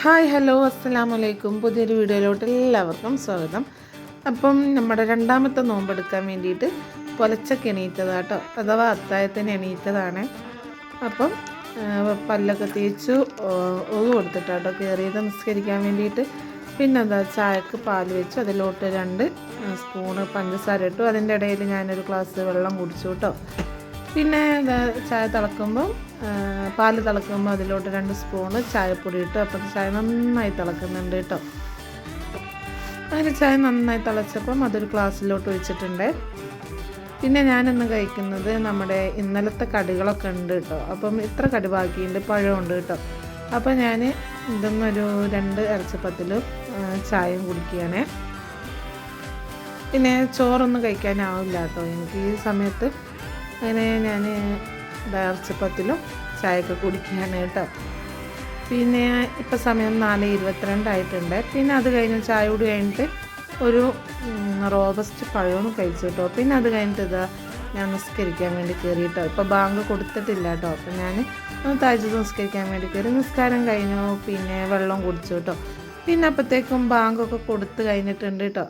Hi hello അസ്സലാമു അലൈക്കും. പുതിയൊരു വീഡിയോയിലോട്ട് എല്ലാവർക്കും സ്വാഗതം. അപ്പം നമ്മുടെ രണ്ടാമത്തെ നോമ്പെടുക്കാൻ വേണ്ടിയിട്ട് പുലച്ചക്ക് എണീറ്റതാണ് കേട്ടോ, അഥവാ അത്താഴത്തിന് എണീറ്റതാണ്. അപ്പം പല്ലൊക്കെ തേച്ചു കൊടുത്തിട്ടാട്ടോ കയറിയത് നിസ്കരിക്കാൻ വേണ്ടിയിട്ട്. പിന്നെ എന്താ ചായക്ക് പാൽ വെച്ചു, അതിലോട്ട് 2 സ്പൂണ് പഞ്ചസാര ഇട്ടു. അതിൻ്റെ ഇടയിൽ ഞാനൊരു ഗ്ലാസ് വെള്ളം കുടിച്ചു കേട്ടോ. പിന്നെ ചായ തിളക്കുമ്പോൾ പാല് തിളക്കുമ്പോൾ അതിലോട്ട് 2 സ്പൂണ് ചായപ്പൊടി ഇട്ടു. അപ്പം ചായ നന്നായി തിളക്കുന്നുണ്ട് കേട്ടോ. അങ്ങനെ ചായ നന്നായി തിളച്ചപ്പം അതൊരു ഗ്ലാസ്സിലോട്ട് ഒഴിച്ചിട്ടുണ്ട്. പിന്നെ ഞാനിന്ന് കഴിക്കുന്നത് നമ്മുടെ ഇന്നലത്തെ കടികളൊക്കെ ഉണ്ട് കേട്ടോ. അപ്പം ഇത്ര കടി ബാക്കിയുണ്ട്, പഴമുണ്ട് കേട്ടോ. അപ്പം ഞാൻ ഇതൊന്നൊരു 2 ഇറച്ചിപ്പത്തിലും ചായയും കുടിക്കുകയാണേ. പിന്നെ ചോറൊന്നും കഴിക്കാനാവില്ല കേട്ടോ എനിക്ക് ഈ സമയത്ത്. അങ്ങനെ ഞാൻ ഇറച്ചിപ്പത്തിലും ചായയൊക്കെ കുടിക്കുകയാണ് കേട്ടോ. പിന്നെ ഇപ്പം സമയം 4:22 ആയിട്ടുണ്ട്. പിന്നെ അത് കഴിഞ്ഞ് ചായ കൂടി കഴിഞ്ഞിട്ട് ഒരു റോബസ്റ്റ് പഴവും കഴിച്ചു കേട്ടോ. പിന്നെ അത് കഴിഞ്ഞിട്ട് ഞാൻ നിസ്കരിക്കാൻ വേണ്ടി കയറി കേട്ടോ. ഇപ്പോൾ ബാങ്ക് കൊടുത്തിട്ടില്ല കേട്ടോ. അപ്പം ഞാൻ തഹജ്ജുദ് നിസ്കരിക്കാൻ വേണ്ടി കയറി. നിസ്കാരം കഴിഞ്ഞു, പിന്നെ വെള്ളം കുടിച്ചു കേട്ടോ. പിന്നെ അപ്പോഴത്തേക്കും ബാങ്കൊക്കെ കൊടുത്ത് കഴിഞ്ഞിട്ടുണ്ട് കേട്ടോ.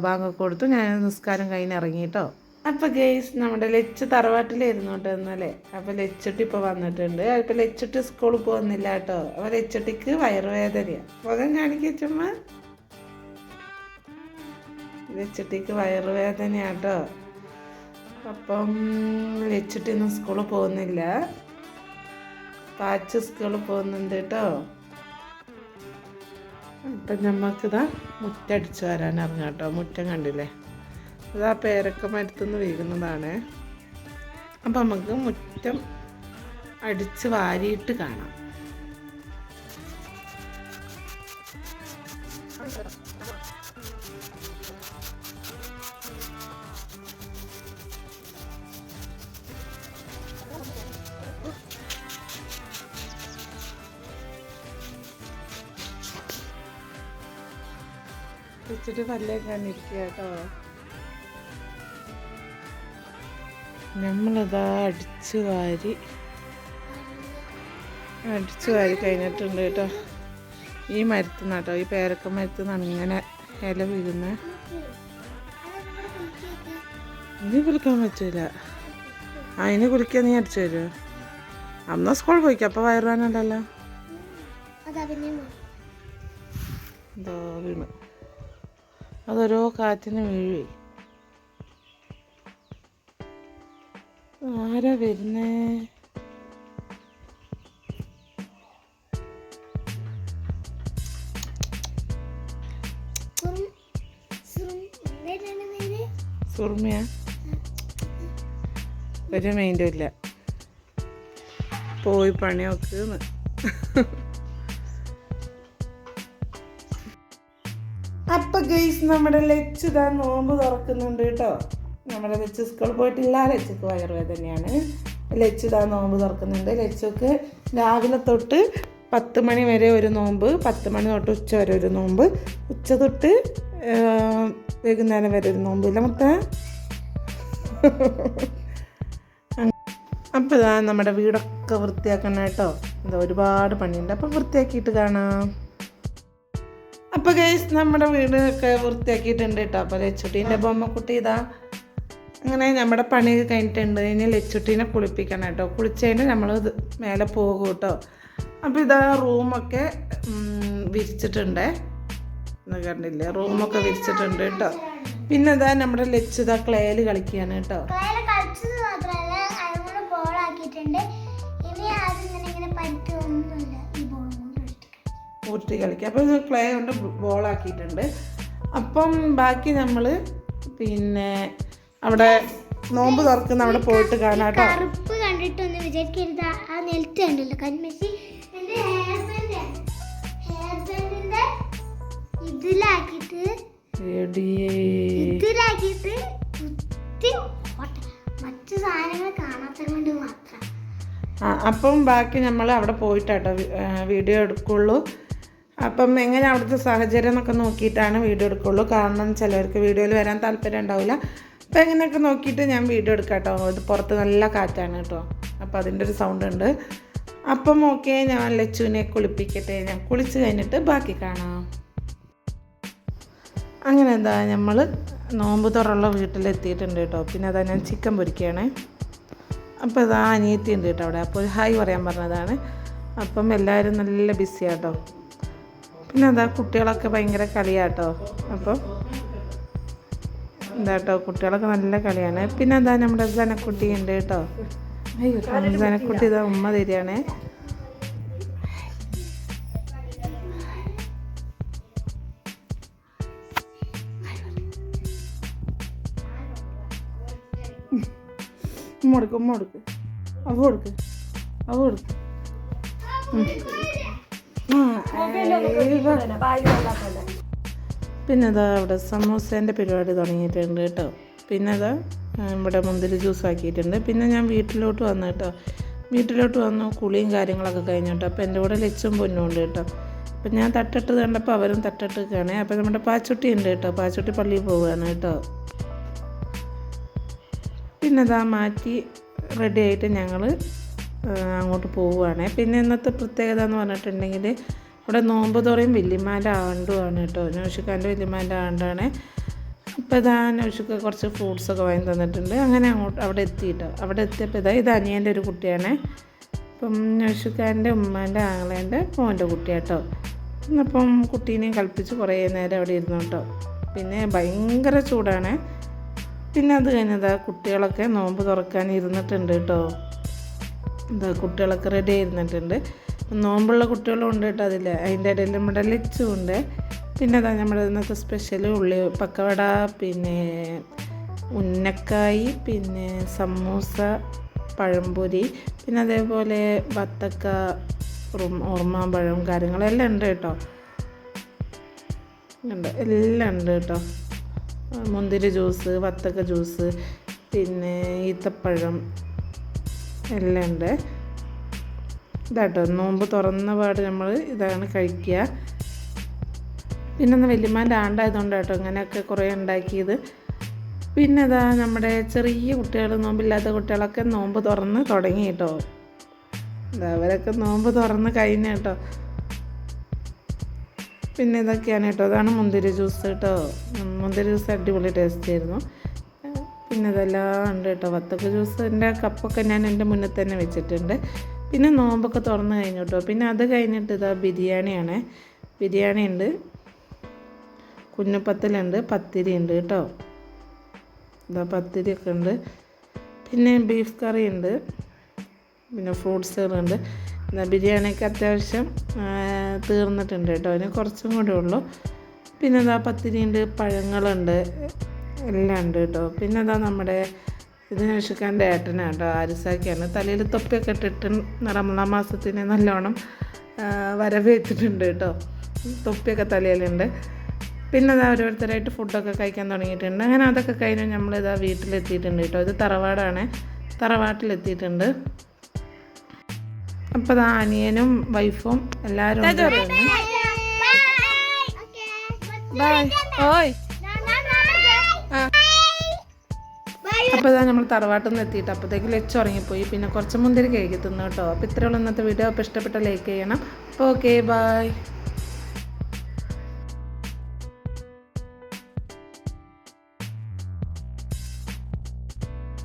ബാങ്കൊക്കെ കൊടുത്തു, ഞാൻ നിസ്കാരം കഴിഞ്ഞ് ഇറങ്ങി കേട്ടോ. അപ്പോൾ ഗെയ്സ്, നമ്മുടെ ലച്ച് തറവാട്ടിലായിരുന്നു കേട്ടോ ഇന്നലെ. അപ്പോൾ ലച്ചുട്ടി ഇപ്പോൾ വന്നിട്ടുണ്ട്. അപ്പോൾ ലച്ചുട്ടി സ്കൂളിൽ പോകുന്നില്ല കേട്ടോ. അപ്പോൾ ലച്ചുട്ടിക്ക് വയറുവേദനയാണ്. മുഖം കാണിക്കുക ചുമ്മാ. ലച്ചുട്ടിക്ക് വയറുവേദനയാണ് കേട്ടോ. അപ്പം ലച്ചുട്ടി ഒന്നും സ്കൂളിൽ പോകുന്നില്ല. പാച്ച് സ്കൂളിൽ പോകുന്നുണ്ട് കേട്ടോ. അപ്പം നമുക്കിതാ മുറ്റടിച്ച് വരാൻ ഇറങ്ങാം കേട്ടോ. മുറ്റം കണ്ടില്ലേ, അത് ആ പേരക്ക മരത്തുനിന്ന് വീഴുന്നതാണ്. അപ്പം നമുക്ക് മുറ്റം അടിച്ച് വാരിയിട്ട് കാണാം. ഇച്ചിരി പല്ലേ കണ്ടിരിക്കുക കേട്ടോ. നമ്മളിതാ അടിച്ചു വാരി കഴിഞ്ഞിട്ടുണ്ട് കേട്ടോ. ഈ മരത്തുനിന്ന് കേട്ടോ, ഈ പേരക്ക മരത്തുനിന്നാണ് ഇങ്ങനെ ഇല വീഴുന്നത്. ഇനി കുളിക്കാൻ പറ്റൂല. ഇനി കുളിക്കാൻ നീ അടിച്ചു തരുമോ? അന്നാ സ്കൂളിൽ പോയിക്കാം. അപ്പം വയറുവാനുണ്ടല്ലോ. എന്തോ വീണു, അതൊരോ കാറ്റിന് വീഴുവേ. ആരാ വരുന്നേ? സുർമിയ ഒരു മൈൻഡും ഇല്ല, പോയി പണി നോക്കുന്നു. അപ്പൊ ഗെയ്സ്, നമ്മുടെ ലച്ച് ഇതാ നോമ്പ് തുറക്കുന്നുണ്ട് കേട്ടോ. നമ്മുടെ ലച്ച് സ്കൂളിൽ പോയിട്ടില്ല. ലച്ചക്ക് വയറുവേദനയാണ്. ലച്ച് ഇതാ നോമ്പ് തുറക്കുന്നുണ്ട്. ലച്ചക്ക് രാവിലെ തൊട്ട് 10 മണി വരെ ഒരു നോമ്പ്, 10 മണി തൊട്ട് ഉച്ച വരെ ഒരു നോമ്പ്, ഉച്ച തൊട്ട് വൈകുന്നേരം വരെ ഒരു നോമ്പ്. ഇല്ല മൊത്തം. അപ്പോൾ ഇതാ നമ്മുടെ വീടൊക്കെ വൃത്തിയാക്കണം കേട്ടോ. എന്താ ഒരുപാട് പണിയുണ്ട്. അപ്പം വൃത്തിയാക്കിയിട്ട് കാണാം. അപ്പോൾ ഗൈസ്, നമ്മുടെ വീടൊക്കെ വൃത്തിയാക്കിയിട്ടുണ്ട് കേട്ടോ. അപ്പോൾ ലച്ചുട്ടീൻ്റെ ബൊമ്മക്കുട്ടി ഇതാ അങ്ങനെ നമ്മുടെ പണി കഴിഞ്ഞിട്ടുണ്ട്. ഇനി ലച്ചുട്ടീനെ കുളിപ്പിക്കണം കേട്ടോ. കുളിച്ച് കഴിഞ്ഞാൽ നമ്മൾ മേലെ പോകും കേട്ടോ. അപ്പോൾ ഇതാ റൂമൊക്കെ വിരിച്ചിട്ടുണ്ട്. കണ്ടില്ലേ, റൂമൊക്കെ വിരിച്ചിട്ടുണ്ട് കേട്ടോ. പിന്നെ ഇതാ നമ്മുടെ ലച്ച് ഇതാ ക്ലേയിൽ കളിക്കുകയാണ് കേട്ടോ. ഊട്ടി കളിക്കുക. അപ്പോൾ ഇത് ക്ലേ കൊണ്ട് ബോളാക്കിയിട്ടുണ്ട്. അപ്പം ബാക്കി നമ്മൾ പിന്നെ അവിടെ നോമ്പ് തുറക്കുന്ന അവിടെ പോയിട്ട് കാണാം കേട്ടോ. കറുപ്പ് കണ്ടിട്ടൊന്ന് വിചാരിക്കരുത്. ആ നെൽത്ത് കണ്ടല്ലോ കന്മശി, ഇതിലാക്കിയിട്ട് മറ്റു സാധനങ്ങൾ കാണാത്ത കൊണ്ട് മാത്രം. അപ്പം ബാക്കി നമ്മൾ അവിടെ പോയിട്ടാട്ടോ വീഡിയോ എടുക്കുള്ളൂ. അപ്പം എങ്ങനെ അവിടുത്തെ സാഹചര്യം എന്നൊക്കെ നോക്കിയിട്ടാണ് വീഡിയോ എടുക്കുള്ളൂ. കാരണം ചിലവർക്ക് വീഡിയോയിൽ വരാൻ താല്പര്യം ഉണ്ടാവില്ല. അപ്പോൾ എങ്ങനെയൊക്കെ നോക്കിയിട്ട് ഞാൻ വീഡിയോ എടുക്കാം കേട്ടോ. ഇത് പുറത്ത് നല്ല കാറ്റാണ് കേട്ടോ. അപ്പോൾ അതിൻ്റെ ഒരു സൗണ്ട് ഉണ്ട്. അപ്പം ഓക്കെ, ഞാൻ ലച്ചുവിനെ കുളിപ്പിക്കട്ടെ. ഞാൻ കുളിച്ച് കഴിഞ്ഞിട്ട് ബാക്കി കാണാം. അങ്ങനെ എന്താ നമ്മൾ നോമ്പ് തുറയുള്ള വീട്ടിലെത്തിയിട്ടുണ്ട് കേട്ടോ. പിന്നെ അതാ ഞാൻ ചിക്കൻ പൊരിക്കുകയാണേ. അപ്പോൾ ഇതാ അനിയത്തി ഉണ്ട് കേട്ടോ അവിടെ. അപ്പോൾ ഹായ് പറയാൻ പറഞ്ഞതാണ്. അപ്പം എല്ലാവരും നല്ല ബിസിയാട്ടോ. പിന്നെ അതാ കുട്ടികളൊക്കെ ഭയങ്കര കളിയാട്ടോ. അപ്പം എന്താ കേട്ടോ, കുട്ടികളൊക്കെ നല്ല കളിയാണ്. പിന്നെ എന്താ നമ്മുടെ ജനക്കുട്ടി ഉണ്ട് കേട്ടോ. ജനക്കുട്ടി ഇതാ ഉമ്മ തരികയാണേ. ഉമ്മ കൊടുക്ക് അവ കൊടുക്ക്. പിന്നെ അതാ അവിടെ സമൂസേൻ്റെ പരിപാടി തുടങ്ങിയിട്ടുണ്ട് കേട്ടോ. പിന്നെ അതാ ഇവിടെ മുന്തിരി ജ്യൂസ് ആക്കിയിട്ടുണ്ട്. പിന്നെ ഞാൻ വീട്ടിലോട്ട് വന്നു കേട്ടോ. വീട്ടിലോട്ട് വന്നു, കുളിയും കാര്യങ്ങളൊക്കെ കഴിഞ്ഞു കേട്ടോ. അപ്പോൾ എൻ്റെ കൂടെ ലച്ചും പൊന്നും ഉണ്ട് കേട്ടോ. അപ്പം ഞാൻ തട്ടിട്ട് കണ്ടപ്പോൾ അവരും തട്ടിട്ടൊക്കെയാണ്. അപ്പോൾ നമ്മുടെ പാച്ചുട്ടി ഉണ്ട് കേട്ടോ. പാച്ചുട്ടി പള്ളിയിൽ പോവുകയാണ് കേട്ടോ. പിന്നെ അതാ മാറ്റി റെഡി ആയിട്ട് ഞങ്ങൾ അങ്ങോട്ട് പോവുകയാണ്. പിന്നെ ഇന്നത്തെ പ്രത്യേകത എന്ന് പറഞ്ഞിട്ടുണ്ടെങ്കിൽ ഇവിടെ നോമ്പ് തുറയും വല്യമ്മാൻ്റെ ആണ്ടുമാണ് കേട്ടോ. നൗഷിക്കാൻ്റെ വല്യമ്മാൻ്റെ ആണ്ടാണ്. അപ്പോൾ ഇതാ നൗഷിക്ക് കുറച്ച് ഫ്രൂട്ട്സൊക്കെ വാങ്ങി തന്നിട്ടുണ്ട്. അങ്ങനെ അവിടെ എത്തിയിട്ടോ. അവിടെ എത്തിയപ്പോൾ ഇത് അനിയൻ്റെ ഒരു കുട്ടിയാണ്. അപ്പം നൗഷിക്കാൻ്റെ ഉമ്മാൻ്റെ ആങ്ങളേൻ്റെ മോൻ്റെ കുട്ടിയാട്ടോ. അപ്പം കുട്ടീനെയും കളിപ്പിച്ച് കുറേ നേരം അവിടെ ഇരുന്നു കേട്ടോ. പിന്നെ ഭയങ്കര ചൂടാണ്. പിന്നെ അത് കഴിഞ്ഞതാ കുട്ടികളൊക്കെ നോമ്പ് തുറക്കാൻ ഇരുന്നിട്ടുണ്ട് കേട്ടോ. എന്താ കുട്ടികളൊക്കെ റെഡി ആയിരുന്നിട്ടുണ്ട്. നോമ്പുള്ള കുട്ടികളും ഉണ്ട് കേട്ടോ അതിൽ. അതിൻ്റെ ഇടയിൽ നമ്മുടെ ലച്ചും ഉണ്ട്. പിന്നെ അതാ നമ്മുടെ ഇന്നത്തെ സ്പെഷ്യൽ ഉള്ളി പക്കവട, പിന്നെ ഉന്നക്കായി, പിന്നെ സമൂസ, പഴംപൊരി, പിന്നെ അതേപോലെ വത്തക്ക, ഉറുമാമ്പഴം കാര്യങ്ങളെല്ലാം ഉണ്ട് കേട്ടോ. എല്ലാം ഉണ്ട് കേട്ടോ. മുന്തിരി ജ്യൂസ്, വത്തക്ക ജ്യൂസ്, പിന്നെ ഈത്തപ്പഴം എല്ലാം ഉണ്ട്. ഇതാട്ടോ നോമ്പ് തുറന്ന പാട് നമ്മൾ ഇതാണ് കഴിക്കുക. പിന്നെ ഒന്ന് വല്യമ്മാൻ്റെ ആണ്ടായതുകൊണ്ട് കേട്ടോ ഇങ്ങനെയൊക്കെ കുറേ ഉണ്ടാക്കിയത്. പിന്നെ ഇതാ നമ്മുടെ ചെറിയ കുട്ടികൾ, നോമ്പില്ലാത്ത കുട്ടികളൊക്കെ നോമ്പ് തുറന്ന് തുടങ്ങി കേട്ടോ. അവരൊക്കെ നോമ്പ് തുറന്ന് കഴിഞ്ഞ കേട്ടോ. പിന്നെ ഇതൊക്കെയാണ് കേട്ടോ. അതാണ് മുന്തിരി ജ്യൂസ് കേട്ടോ. മുന്തിരി ജ്യൂസ് അടിപൊളി ടേസ്റ്റ് ആയിരുന്നു. പിന്നെ ഇതെല്ലാം ഉണ്ട് കേട്ടോ. വത്തക്ക ജ്യൂസിൻ്റെ കപ്പൊക്കെ ഞാൻ എൻ്റെ മുന്നിൽ തന്നെ വെച്ചിട്ടുണ്ട്. പിന്നെ നോമ്പൊക്കെ തുറന്ന് കഴിഞ്ഞു കേട്ടോ. പിന്നെ അത് കഴിഞ്ഞിട്ട് ഇതാ ബിരിയാണിയാണ്. ബിരിയാണി ഉണ്ട്, കുഞ്ഞപ്പത്തലുണ്ട്, പത്തിരി ഉണ്ട് കേട്ടോ. ഇതാ പത്തിരിയൊക്കെ ഉണ്ട്. പിന്നെ ബീഫ് കറി ഉണ്ട്, പിന്നെ ഫ്രൂട്ട്സുകളുണ്ട്. ബിരിയാണിക്ക് അത്യാവശ്യം തീർന്നിട്ടുണ്ട് കേട്ടോ. അതിന് കുറച്ചും കൂടെ ഉള്ളൂ. പിന്നെ അതാ പത്തിരിയുണ്ട്, പഴങ്ങളുണ്ട്, എല്ലാം ഉണ്ട് കേട്ടോ. പിന്നെ അതാ നമ്മുടെ ഇത് നൗഷിക്കാൻ്റെ ഏട്ടനാണ് കേട്ടോ. ആരിസാക്കിയാണ്. തലയിൽ തൊപ്പിയൊക്കെ ഇട്ടിട്ട് റമളാൻ മാസത്തിന് നല്ലോണം വരവേറ്റിട്ടുണ്ട് കേട്ടോ. തൊപ്പിയൊക്കെ തലയിലുണ്ട്. പിന്നെ അതാ ഓരോരുത്തരായിട്ട് ഫുഡൊക്കെ കഴിക്കാൻ തുടങ്ങിയിട്ടുണ്ട്. അങ്ങനെ അതൊക്കെ കഴിഞ്ഞ് നമ്മളിതാ വീട്ടിലെത്തിയിട്ടുണ്ട് കേട്ടോ. ഇത് തറവാടാണ്. തറവാട്ടിലെത്തിയിട്ടുണ്ട്. അപ്പോൾ അതാ അനിയനും വൈഫും എല്ലാവരും അപ്പോൾ ഇതാ നമ്മൾ തറവാട്ടിൽ നിന്ന് എത്തിയിട്ട് അപ്പോഴത്തേക്ക് ലച്ച് ഉറങ്ങിപ്പോയി. പിന്നെ കുറച്ച് മുന്തിരി കേക്ക് തിന്നു കേട്ടോ. അപ്പോൾ ഇത്രയുള്ള ഇന്നത്തെ വീഡിയോ. അപ്പോൾ ഇഷ്ടപ്പെട്ട ലൈക്ക് ചെയ്യണം. അപ്പോൾ ഓക്കെ, ബൈ.